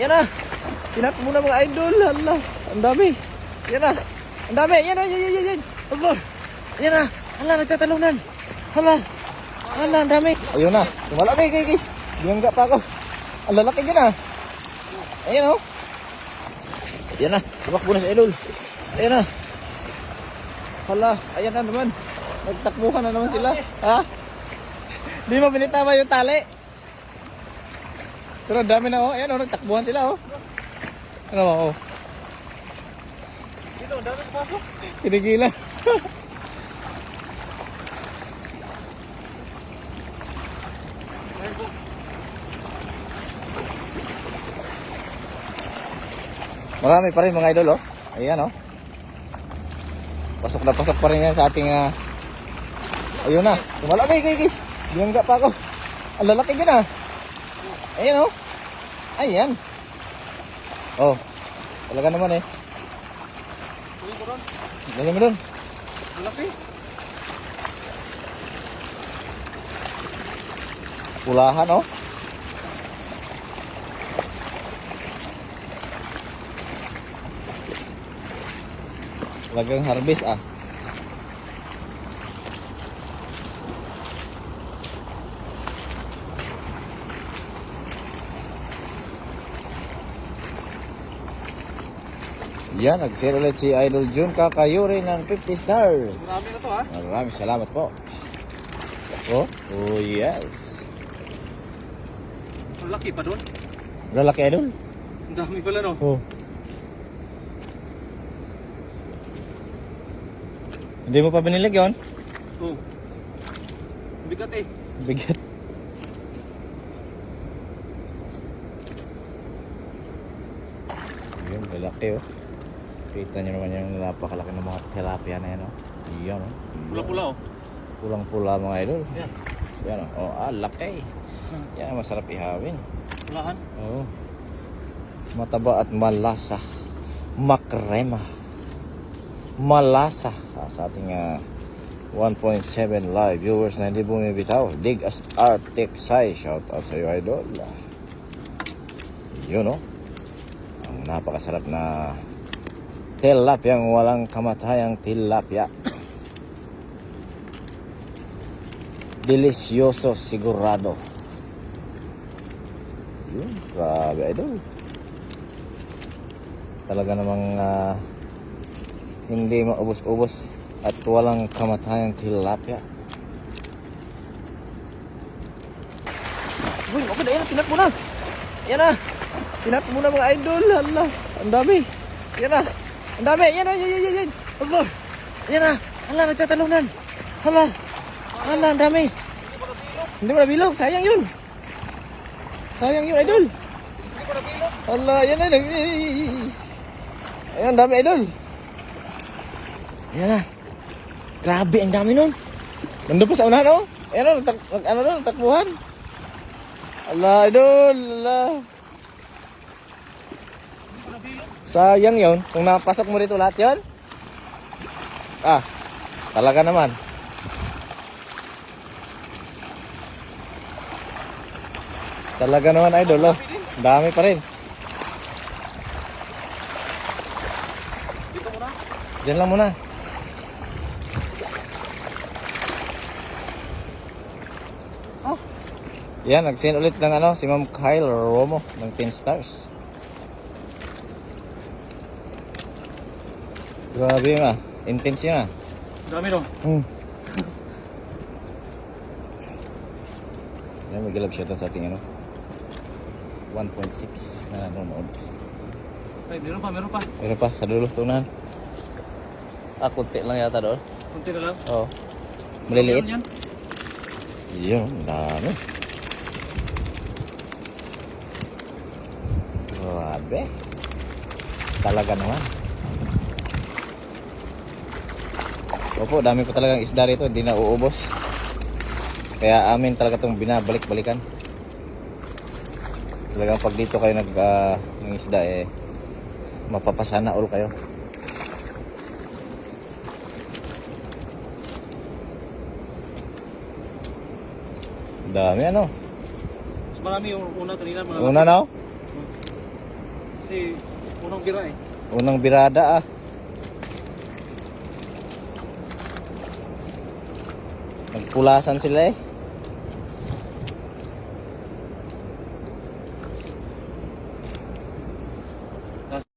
Yan na. Tinat muna mga idol. Hala. Ang dami. Yan na. Ang dami. Yan na. Yan. Allah. Yan na. Hala, nagtatalunan. Hala. Hala, ang dami. Ayun na. Tumala kay. Biyangga pa ako. Ang lalaki dyan na. Ayan o. Yan na. Tumakbo na sa idol. Ayan na. Hala. Ayan na naman. Nagtakbuhan na naman sila. Ha? Di mo binitama yung tali. Pero ang dami na oh. Ayan oh, nagtakbuhan sila oh. Ano ba oh? Dito, ang dami pasok. Kinigilan. Marami pa rin mga idol oh. Ayan oh. Pasok na pasok pa rin yan sa ating ayun na. Tumala kay. Biyangga pa ako. Ang lalaki dyan ah. Ayan oh. Ayan. Oh. Talaga naman eh. Galing mo dun. Lalaki. Pulahan oh. Talagang harvest ah. Yan, nag-share ulit si Idol June Kakayuri ng 50 stars. Marami na to ha. Maraming salamat po. Oh yes. Ang laki pa doon. Lalaki idol. Ang dami pala no. Oh. Hindi mo pa binilig yun? Oh. Bigat eh. Bigat. Yun, lalaki oh. Kita nyo naman yung napakalaki ng mga tilapia na yan oh. Yan oh. Pula-pula oh. Pulang-pula mga idol. Yan. Yan oh. Oh, laki. Yan ang masarap ihawin. Pulahan. Oo. Mataba at malasa. Makrema. Malasa. Sa ating 1.7 live viewers na hindi bumibitaw. Dig as Arctic size. Shout out sa iyo idol. Yun oh. Ang napakasarap na tilapia, ang walang kamatayang tilapia. Delicioso sigurado. Yun, grabe idol. Talaga namang hindi maubos-ubos at walang kamatayang tilapia. Uy, okay na yan, tinat mo na. Yan na. Tinat mo na mga idol. Hala, ang dami. Yan na. Ang dami. Yan na, yan. Allah. Yan na. Hala, nagtatalunan. Hala. Hala, ang dami. Hindi mo nabilog. Sayang yun. Sayang yun, idol. Hala, yan na. Ayan, ang dami, idol. Yan na. Grabe, ang dami nun. Nandun pa sa unahan, oh. Ayan, nagtakbuhan. Hala, idol. Hala. Sayang yun. Kung napasok mo rito lahat yun. Ah, talaga naman. Talaga naman idol. Oh. Dami pa rin. Dito muna. Diyan lang muna. Oh. Yan, nag-send ulit ng si Ma'am Kyle Romo ng 10 stars. Grabe yun ah. Intense yun ah. Dami no. Yan, may galab siya sa ating 1.6 na nanonood. Ay, meron pa. Meron pa, sa dulo, tunahan. Kunti lang yata doon. Kunti na lang. Oo. Maliliit. Meron yan. Yun, dami. Grabe. Talaga naman. Opo, dami po talagang isda rito, hindi na uubos. Kaya amin talaga itong binabalik-balikan. Talagang pag dito kayo ng isda mapapasana all kayo. Dami ano. Mas marami yung una kanina. Una no? Kasi unang bira eh. Unang birada ah. Nagpulasan sila eh.